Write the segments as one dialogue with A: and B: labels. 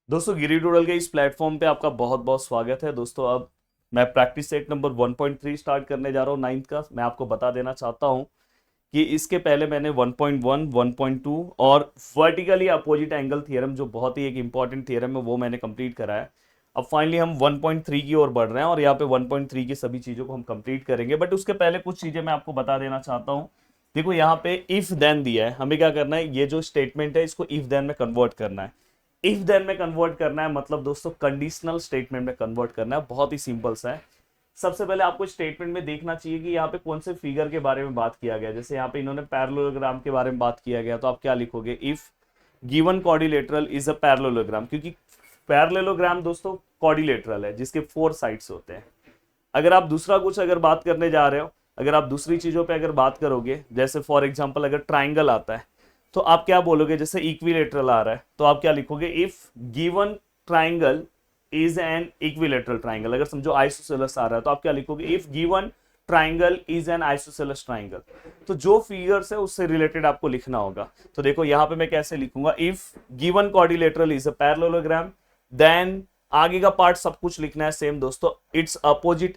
A: दोस्तों गिरी डूडल के इस प्लेटफॉर्म पे आपका बहुत बहुत स्वागत है। दोस्तों अब मैं प्रैक्टिस सेट नंबर 1.3 स्टार्ट करने जा रहा हूँ नाइन्थ का। मैं आपको बता देना चाहता हूँ कि इसके पहले मैंने 1.1, 1.2 और वर्टिकली अपोजिट एंगल थियरम, जो बहुत ही एक इंपॉर्टेंट थियरम है, वो मैंने कंप्लीट करा है। अब फाइनली हम 1.3 की ओर बढ़ रहे हैं और यहाँ पे 1.3 की सभी चीज़ों को हम कंप्लीट करेंगे। बट उसके पहले कुछ चीज़ें मैं आपको बता देना चाहता हूँ। देखो यहाँ पे इफ देन दिया है, हमें क्या करना है, ये जो स्टेटमेंट है इसको इफ देन में कन्वर्ट करना है। इफ देन में कन्वर्ट करना है मतलब दोस्तों कंडीशनल स्टेटमेंट में कन्वर्ट करना है। बहुत ही सिंपल सा है। सबसे पहले आपको स्टेटमेंट में देखना चाहिए कि यहाँ पे कौन से फिगर के बारे में बात किया गया। जैसे यहाँ पे इन्होंने पैरेललोग्राम के बारे में बात किया गया, तो आप क्या लिखोगे, if given quadrilateral is a parallelogram, क्योंकि पैरेललोग्राम दोस्तों क्वाड्रिलेटरल है जिसके 4 साइड्स होते हैं। अगर आप दूसरा कुछ अगर बात करने जा रहे हो, अगर आप दूसरी चीजों पे अगर बात करोगे, जैसे फॉर एग्जांपल अगर ट्राइंगल आता है तो आप क्या बोलोगे, जैसे इक्विलेटरल आ रहा है तो आप क्या लिखोगे, if given triangle is an equilateral triangle. अगर समझो आइसोसेलेस आ रहा है तो आप क्या लिखोगे, if given triangle is N isosceles triangle. तो जो फिगर्स है उससे रिलेटेड आपको लिखना होगा। तो देखो यहाँ पे मैं कैसे लिखूंगा, if given quadrilateral is a parallelogram, then आगे का पार्ट सब कुछ लिखना है सेम दोस्तों, it's opposite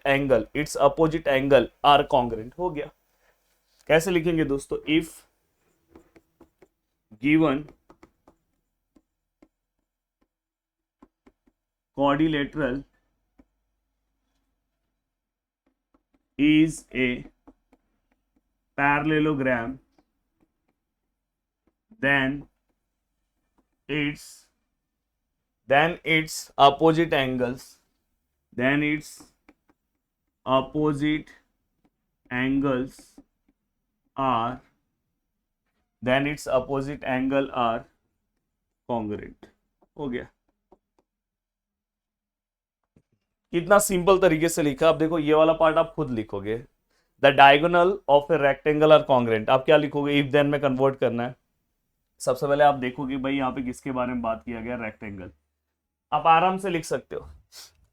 A: angle are congruent. हो गया। कैसे लिखेंगे दोस्तों, if given quadrilateral is a parallelogram, then its opposite angles, then its opposite angles are congruent। हो गया। कितना सिंपल तरीके से लिखा। अब देखो ये वाला पार्ट आप खुद लिखोगे, the diagonal of a rectangle are congruent. आप क्या लिखोगे, इफ देन में कन्वर्ट करना है। सबसे पहले आप देखोगे भाई यहाँ पे किसके बारे में बात किया गया, रेक्टेंगल। आप आराम से लिख सकते हो।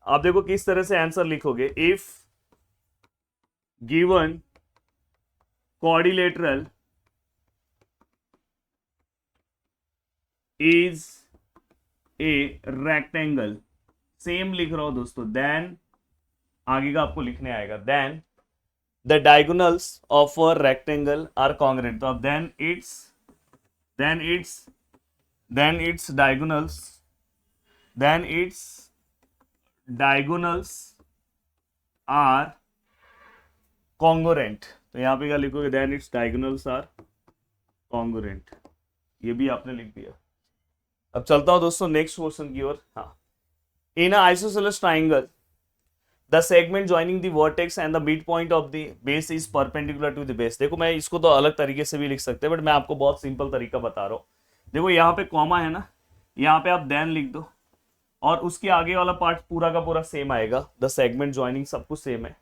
A: आप देखो किस तरह से आंसर लिखोगे, if given quadrilateral is a rectangle, same लिख रहा हूं दोस्तों, देन आगे का आपको लिखने आएगा, then the diagonals of a rectangle are congruent. तो अब then its diagonals are congruent। तो यहां पे क्या लिखोगे, then its diagonals are congruent। ये भी आपने लिख दिया। अब चलता हूं दोस्तों नेक्स्ट क्वेश्चन की ओर। हाँ, in isosceles triangle the segment joining the vertex and the mid point of the base is perpendicular to the base. देखो मैं इसको तो अलग तरीके से भी लिख सकते हैं, बट मैं आपको बहुत सिंपल तरीका बता रहा हूं। देखो यहाँ पे कॉमा है ना, यहाँ पे आप देन लिख दो और उसके आगे वाला पार्ट पूरा का पूरा सेम आएगा, द सेगमेंट ज्वाइनिंग सब कुछ सेम है।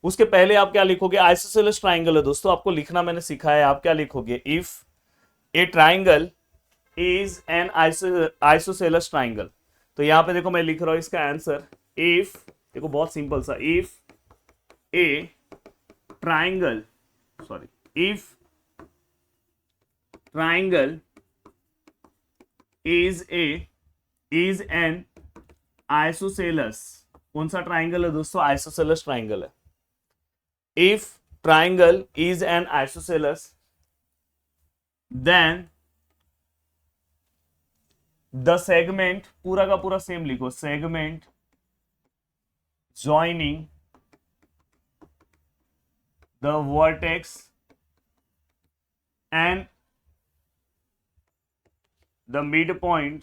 A: उसके पहले आप क्या लिखोगे, आइसोसेलेस ट्राइंगल है दोस्तों, आपको लिखना मैंने सिखाया। आप क्या लिखोगे, if a triangle is N isosceles triangle. तो यहां पे देखो मैं लिख रहा हूं इसका आंसर, इफ, देखो बहुत सिंपल सा, if a triangle, if triangle is an isosceles. कौन सा ट्राइंगल है दोस्तों, आइसोसेलस ट्राइंगल है। If triangle is an isosceles, then the segment, पूरा का पूरा सेम लिखो, segment joining the vertex and the midpoint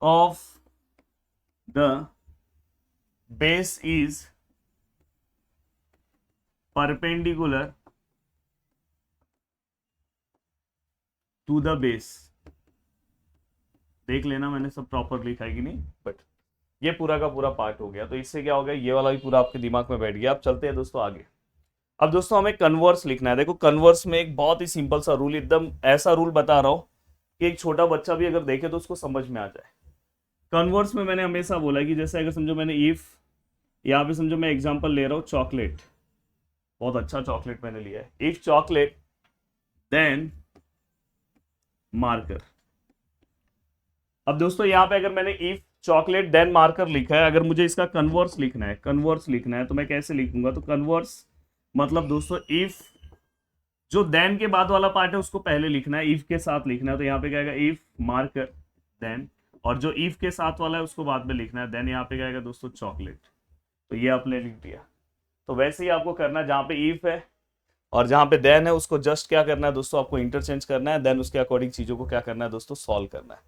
A: of the base is perpendicular to the base। देख लेना मैंने सब प्रॉपर लिखा है कि नहीं, बट ये पूरा का पूरा पार्ट हो गया। तो इससे क्या हो गया, ये वाला भी पूरा आपके दिमाग में बैठ गया। अब चलते हैं दोस्तों आगे। अब दोस्तों हमें कन्वर्स लिखना है। देखो कन्वर्स में एक बहुत ही सिंपल सा रूल, एकदम ऐसा रूल बता रहा हूं कि एक छोटा बच्चा भी अगर देखे तो उसको समझ में आ जाए। कन्वर्स में मैंने हमेशा बोला कि जैसे अगर समझो मैंने इफ, यहाँ पे समझो मैं एग्जांपल ले रहा हूँ चॉकलेट, बहुत अच्छा चॉकलेट मैंने लिया है, इफ चॉकलेट देन मार्कर। अब दोस्तों यहाँ पे अगर मैंने इफ चॉकलेट देन मार्कर लिखा है, अगर मुझे इसका कन्वर्स लिखना है, कन्वर्स लिखना है तो मैं कैसे लिखूंगा? तो कन्वर्स मतलब दोस्तों इफ जो देन के बाद वाला पार्ट है उसको पहले लिखना है, इफ के साथ लिखना है। तो यहाँ पे क्या आएगा? इफ मार्कर देन, और जो इफ के साथ वाला है उसको बाद में लिखना है, देन यहाँ पे क्या आएगा दोस्तों? चॉकलेट। तो ये आपने लिख दिया। तो वैसे ही आपको करना है, जहाँ पे इफ है और जहाँ पे देन है उसको जस्ट क्या करना है दोस्तों? आपको इंटरचेंज करना है, देन उसके अकॉर्डिंग चीजों को क्या करना है दोस्तों? सॉल्व करना है।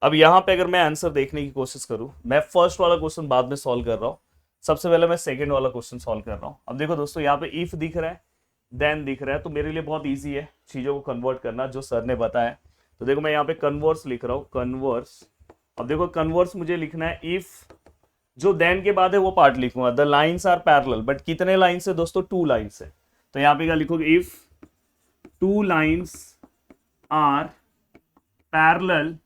A: अब यहाँ पे अगर मैं आंसर देखने की कोशिश करूं, मैं फर्स्ट वाला क्वेश्चन बाद में सॉल्व कर रहा हूं, सबसे पहले मैं सेकंड वाला क्वेश्चन सॉल्व कर रहा हूं। अब देखो दोस्तों, यहाँ पे इफ दिख रहा है, देन दिख रहा है, तो मेरे लिए बहुत इजी है चीजों को कन्वर्ट करना जो सर ने बताया। तो देखो मैं यहाँ पे कन्वर्स लिख रहा हूँ, कन्वर्स। अब देखो कन्वर्स मुझे लिखना है, इफ जो देन के बाद है वो पार्ट लिखूंगा, the lines are parallel, but कितने लाइन्स है दोस्तों? 2 लाइन्स है। तो यहाँ पे क्या लिखोगे? If 2 lines are parallel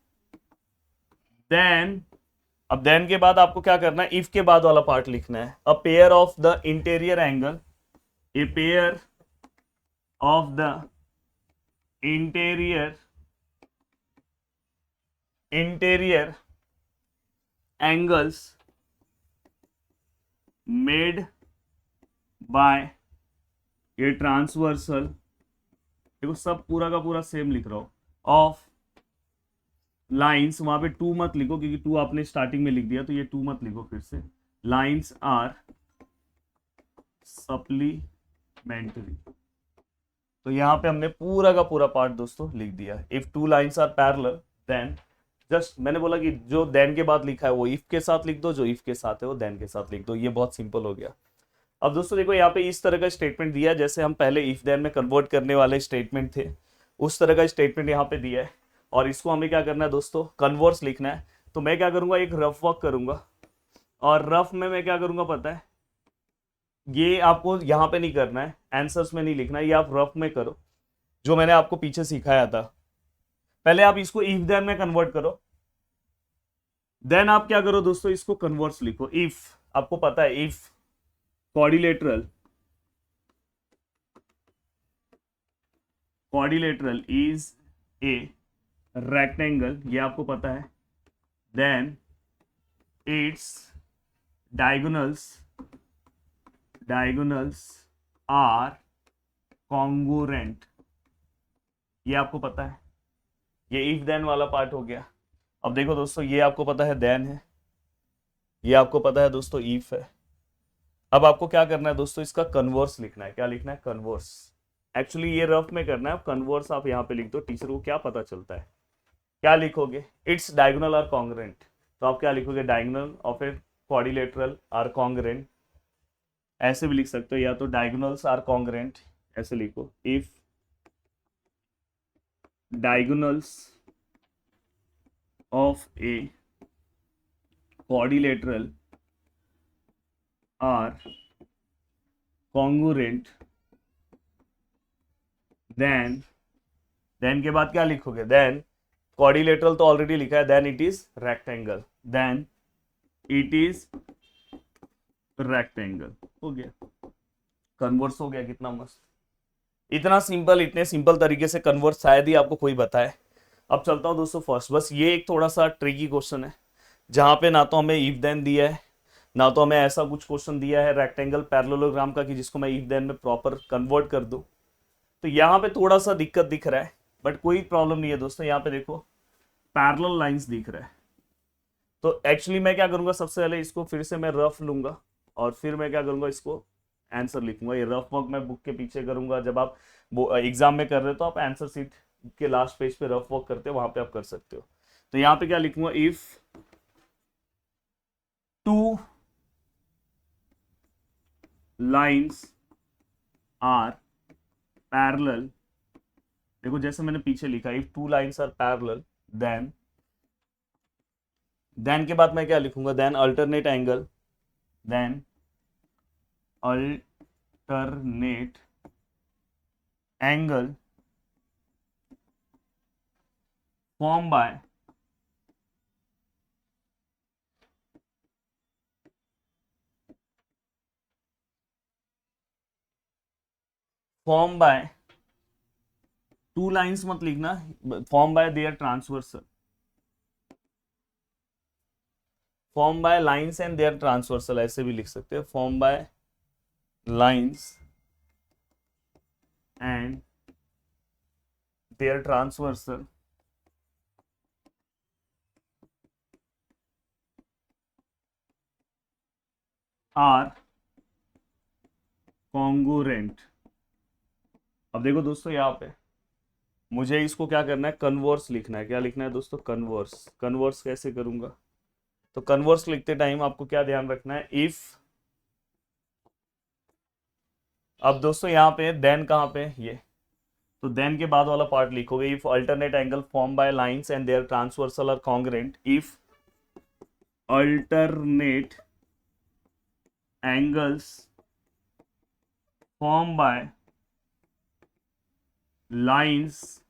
A: then, अब देन के बाद आपको क्या करना है? इफ के बाद वाला पार्ट लिखना है, a pair of the interior angle, a pair of the interior angles made by a transversal, देखो सब पूरा का पूरा सेम लिख रहा हूं, ऑफ लाइन्स, वहां पे 2 मत लिखो क्योंकि 2 आपने स्टार्टिंग में लिख दिया, तो ये 2 मत लिखो फिर से। Lines are supplementary. तो यहां पे हमने पूरा का पूरा पार्ट दोस्तों लिख दिया। If 2 lines are parallel then, just मैंने बोला कि जो देन के बाद लिखा है वो इफ के साथ लिख दो, जो इफ के साथ है वो देन के साथ लिख दो। ये बहुत सिंपल हो गया। अब दोस्तों देखो यहाँ पे इस तरह का स्टेटमेंट दिया है, जैसे हम पहले इफ देन में कन्वर्ट करने वाले स्टेटमेंट थे, उस तरह का स्टेटमेंट यहाँ पे दिया है। और इसको हमें क्या करना है दोस्तों? कन्वर्स लिखना है। तो मैं क्या करूंगा? एक रफ वर्क करूंगा, और रफ में मैं क्या करूंगा पता है? ये आपको यहाँ पे नहीं करना है, आंसर्स में नहीं लिखना है, ये आप रफ में करो जो मैंने आपको पीछे सिखाया था। पहले आप इसको इफ देन में कन्वर्ट करो, देन आप क्या करो दोस्तों? इसको कन्वर्स लिखो। इफ आपको पता है, if quadrilateral is a rectangle, ये आपको पता है, then its diagonals are congruent, ये आपको पता है। ये इफ देन वाला पार्ट हो गया। अब देखो दोस्तों, ये आपको पता है देन है, ये आपको पता है दोस्तों इफ है। अब आपको क्या करना है दोस्तों? इसका कन्वर्स लिखना है। क्या लिखना है? कन्वर्स। एक्चुअली ये रफ में करना है, कन्वर्स आप यहाँ पे लिख दो, टीचर को क्या पता चलता है? क्या लिखोगे? इट्स डायगोनल आर कॉन्ग्रेंट, तो आप क्या लिखोगे? Diagonal of a quadrilateral are congruent, ऐसे भी लिख सकते हो, या तो डायगोनल्स आर कॉन्ग्रेंट ऐसे लिखो। If diagonals of A quadrilateral are congruent then के बाद क्या लिखोगे? then quadrilateral तो ऑलरेडी लिखा है, then it is rectangle, हो गया, कन्वर्स हो गया। कितना मस्त, इतना सिंपल, इतने सिंपल तरीके से कन्वर्स शायद ही आपको कोई बताए। अब चलता हूं दोस्तों फर्स्ट। बस ये एक थोड़ा सा ट्रिकी क्वेश्चन है, जहां पे ना तो हमें इफ देन दिया है, ना तो हमें ऐसा कुछ क्वेश्चन दिया है रेक्टेंगल पैरेललोग्राम का कि जिसको मैं इफ देन में प्रॉपर कन्वर्ट कर दूं। तो यहाँ पे थोड़ा सा दिक्कत दिख रहा है, बट कोई प्रॉब्लम नहीं है दोस्तों। यहाँ पे देखो पैरेलल लाइंस दिख रहा है, तो एक्चुअली मैं क्या करूंगा? सबसे पहले इसको फिर से मैं रफ लूंगा, और फिर मैं क्या करूंगा? इसको आंसर लिखूंगा। ये रफ वर्क मैं बुक के पीछे करूंगा। जब आप एग्जाम में कर रहे हो तो आप आंसर सीट के लास्ट पेज पे रफ वर्क करते हो, वहां पे आप कर सकते हो। तो यहाँ पे क्या लिखूंगा? इफ 2 लाइन्स आर पैरेलल, देखो जैसे मैंने पीछे लिखा, if 2 lines are parallel then के बाद मैं क्या लिखूंगा? Then alternate angle, then alternate angle form by two lines मत लिखना, form by their transversal, form by lines and their transversal ऐसे भी लिख सकते हैं, form by lines and their transversal are congruent. अब देखो दोस्तों यहाँ पे मुझे इसको क्या करना है, कन्वर्स लिखना है। क्या लिखना है दोस्तों, कन्वर्स। कन्वर्स कैसे करूंगा, तो कन्वर्स लिखते टाइम आपको क्या ध्यान रखना है, इफ, अब दोस्तों यहाँ पे देन कहाँ पे ये, तो देन के बाद वाला पार्ट लिखोगे, if alternate angle form by lines and their transversal are congruent, if alternate angles form by lines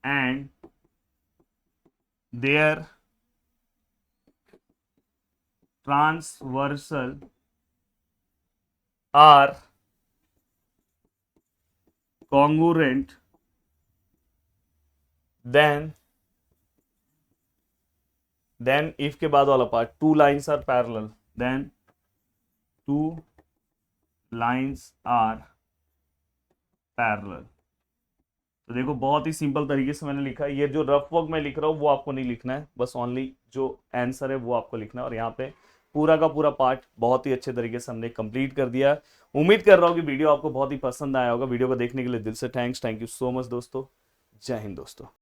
A: and their transversal are congruent, then if के बाद वाला part, two lines are parallel, then two lines are parallel। तो देखो बहुत ही simple तरीके से मैंने लिखा है, ये जो रफ वर्क मैं लिख रहा हूँ वो आपको नहीं लिखना है, बस ओनली जो आंसर है वो आपको लिखना है। और यहाँ पे पूरा का पूरा पार्ट बहुत ही अच्छे तरीके से हमने कंप्लीट कर दिया। उम्मीद कर रहा हूँ कि वीडियो आपको बहुत ही पसंद आया होगा। वीडियो को देखने के लिए दिल से thanks, thank you so much दोस्तों। जय हिंद दोस्तों।